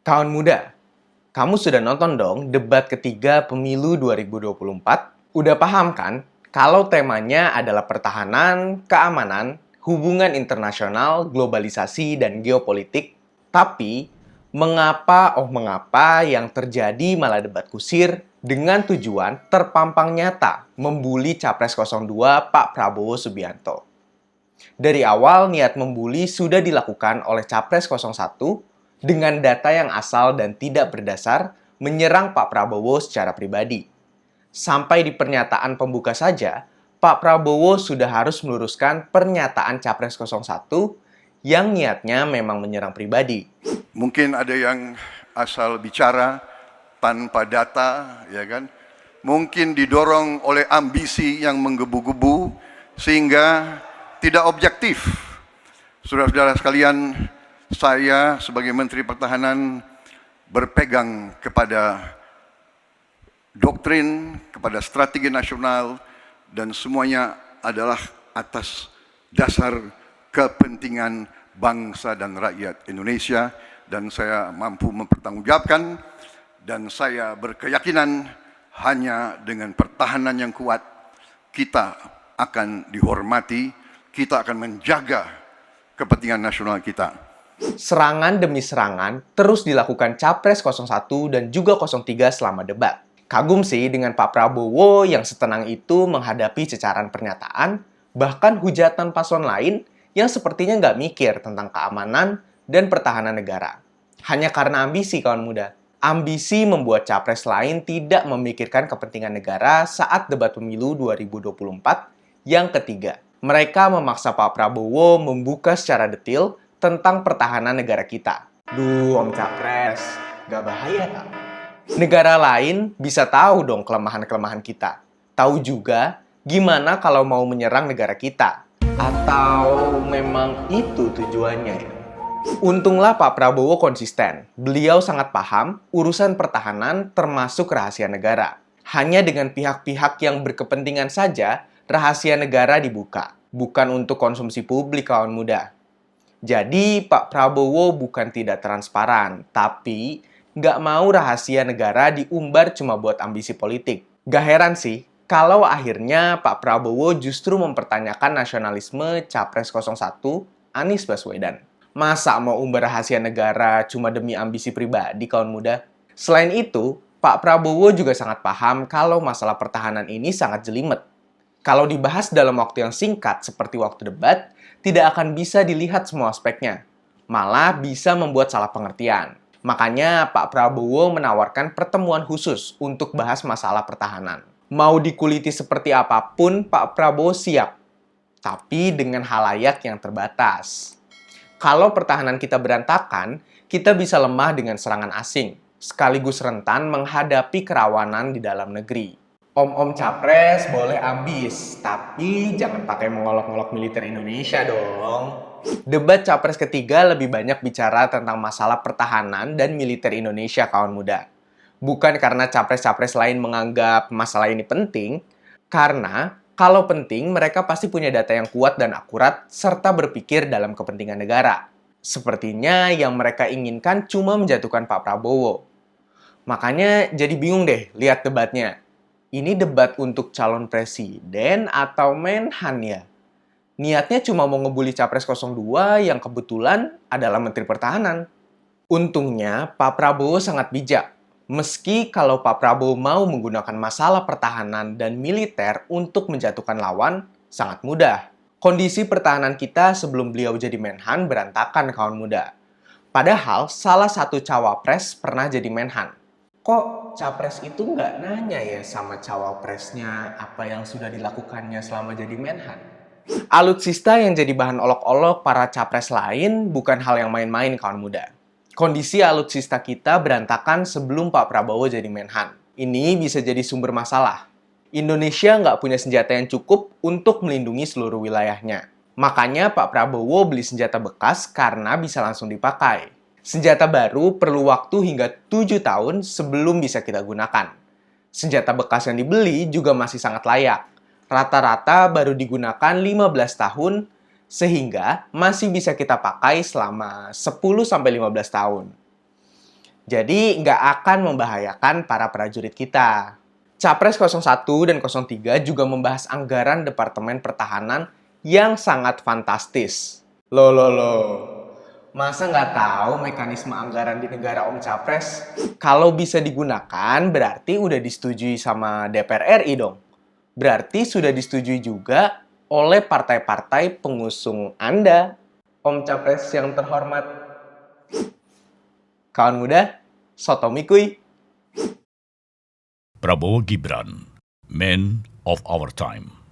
Kawan muda, kamu sudah nonton dong debat ketiga pemilu 2024? Udah paham kan kalau temanya adalah pertahanan, keamanan, hubungan internasional, globalisasi, dan geopolitik? Tapi, mengapa yang terjadi malah debat kusir dengan tujuan terpampang nyata membuli Capres 02 Pak Prabowo Subianto. Dari awal, niat membuli sudah dilakukan oleh Capres 01 dengan data yang asal dan tidak berdasar menyerang Pak Prabowo secara pribadi. Sampai di pernyataan pembuka saja, Pak Prabowo sudah harus meluruskan pernyataan Capres 01 yang niatnya memang menyerang pribadi. Mungkin ada yang asal bicara tanpa data, ya kan? Mungkin didorong oleh ambisi yang menggebu-gebu sehingga tidak objektif. Saudara-saudara sekalian, saya sebagai Menteri Pertahanan berpegang kepada doktrin, kepada strategi nasional, dan semuanya adalah atas dasar kepentingan bangsa dan rakyat Indonesia, dan saya mampu mempertanggungjawabkan, dan saya berkeyakinan hanya dengan pertahanan yang kuat kita akan dihormati, kita akan menjaga kepentingan nasional kita. Serangan demi serangan terus dilakukan Capres 01 dan juga 03 selama debat. Kagum sih dengan Pak Prabowo yang setenang itu menghadapi cecaran pernyataan, bahkan hujatan paslon lain yang sepertinya nggak mikir tentang keamanan dan pertahanan negara. Hanya karena ambisi, kawan muda. Ambisi membuat capres lain tidak memikirkan kepentingan negara saat debat pemilu 2024 yang ketiga. Mereka memaksa Pak Prabowo membuka secara detail tentang pertahanan negara kita. Duh, Om Capres, nggak bahaya tak? Negara lain bisa tahu dong kelemahan-kelemahan kita. Tahu juga gimana kalau mau menyerang negara kita. Atau memang itu tujuannya ya? Untunglah Pak Prabowo konsisten. Beliau sangat paham urusan pertahanan termasuk rahasia negara. Hanya dengan pihak-pihak yang berkepentingan saja, rahasia negara dibuka. Bukan untuk konsumsi publik, kawan muda. Jadi, Pak Prabowo bukan tidak transparan, tapi nggak mau rahasia negara diumbar cuma buat ambisi politik. Gak heran sih, kalau akhirnya Pak Prabowo justru mempertanyakan nasionalisme Capres 01 Anies Baswedan. Masa mau umbar rahasia negara cuma demi ambisi pribadi, kawan muda? Selain itu, Pak Prabowo juga sangat paham kalau masalah pertahanan ini sangat jelimet. Kalau dibahas dalam waktu yang singkat seperti waktu debat, tidak akan bisa dilihat semua aspeknya. Malah bisa membuat salah pengertian. Makanya Pak Prabowo menawarkan pertemuan khusus untuk bahas masalah pertahanan. Mau dikuliti seperti apapun, Pak Prabowo siap. Tapi dengan halayak yang terbatas. Kalau pertahanan kita berantakan, kita bisa lemah dengan serangan asing, sekaligus rentan menghadapi kerawanan di dalam negeri. Om-om Capres boleh ambis, tapi jangan pakai mengolok-olok militer Indonesia dong. Debat Capres ketiga lebih banyak bicara tentang masalah pertahanan dan militer Indonesia, kawan muda. Bukan karena capres-capres lain menganggap masalah ini penting, karena kalau penting mereka pasti punya data yang kuat dan akurat serta berpikir dalam kepentingan negara. Sepertinya yang mereka inginkan cuma menjatuhkan Pak Prabowo. Makanya jadi bingung deh lihat debatnya. Ini debat untuk calon presiden atau menhan ya? Niatnya cuma mau ngebully Capres 02 yang kebetulan adalah Menteri Pertahanan. Untungnya, Pak Prabowo sangat bijak. Meski kalau Pak Prabowo mau menggunakan masalah pertahanan dan militer untuk menjatuhkan lawan, sangat mudah. Kondisi pertahanan kita sebelum beliau jadi menhan berantakan, kawan muda. Padahal salah satu cawapres pernah jadi menhan. Kok capres itu nggak nanya ya sama cawapresnya apa yang sudah dilakukannya selama jadi menhan? Alutsista yang jadi bahan olok-olok para capres lain bukan hal yang main-main, kawan muda. Kondisi alutsista kita berantakan sebelum Pak Prabowo jadi menhan. Ini bisa jadi sumber masalah. Indonesia nggak punya senjata yang cukup untuk melindungi seluruh wilayahnya. Makanya Pak Prabowo beli senjata bekas karena bisa langsung dipakai. Senjata baru perlu waktu hingga 7 tahun sebelum bisa kita gunakan. Senjata bekas yang dibeli juga masih sangat layak. Rata-rata baru digunakan 15 tahun, sehingga masih bisa kita pakai selama 10-15 tahun. Jadi nggak akan membahayakan para prajurit kita. Capres 01 dan 03 juga membahas anggaran Departemen Pertahanan yang sangat fantastis. Loh. Masa nggak tahu mekanisme anggaran di negara Om Capres? Kalau bisa digunakan, berarti udah disetujui sama DPR RI dong. Berarti sudah disetujui juga oleh partai-partai pengusung Anda. Om Capres yang terhormat. Kawan muda, sotomi kuy. Prabowo Gibran, Man of Our Time.